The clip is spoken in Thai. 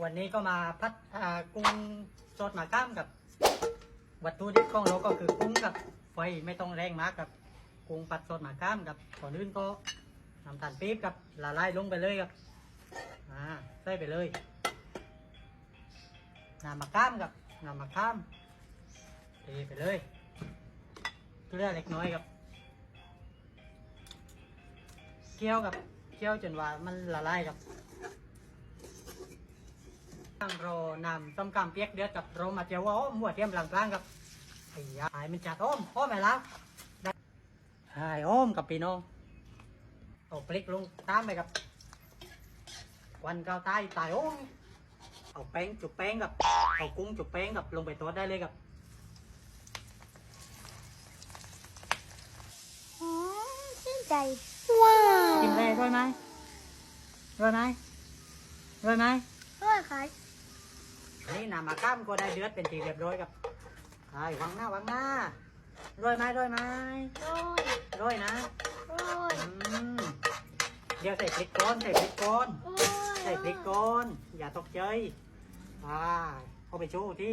วันนี้ก็มาพัดกุ้งสดมาก้ามกับวัตถุดิบของเราก็คือกุ้งกับไฟไม่ต้องแรงมากกับกุ้งผัดสดมาก้ามกับก่อนอื่นก็น้ำตาลปี๊บกับละลายลงไปเลยครับใส่ไปเลยน้ำมะขามกับน้ำมะขามเทไปเลยเกลือเล็กน้อยครับเคี่ยวจนว่ามันละลายครับตั้งรอนำต้มกำเปียกเดือดกับโรมาเจียวอ้อมหัวเทียมกลางๆกับไอ้ยามันจัดอ้อมไปแล้วได้ไอ้อ้อมกับพี่น้องเอาพริกลงตามไปกับควันก้าวใต้ตายอ้อมเอาแป้งจุบแป้งกับเอากุ้งจุบแป้งกับลงไปตัวได้เลยกับชื่นใจว้าว กินได้ด้วยไหมด้วยไหมด้วยไหม ด้วยค่ะ นี่น้ำมะขามก็ได้เดือดเป็นทีเรียบร้อยกับไอ้วางหน้าด้วยไหมด้วย ด้วยนะ ด้วย เดี๋ยวใส่พริกก้อนใส่พริกก้อนอย่าตกใจเอาไปโชว์ที่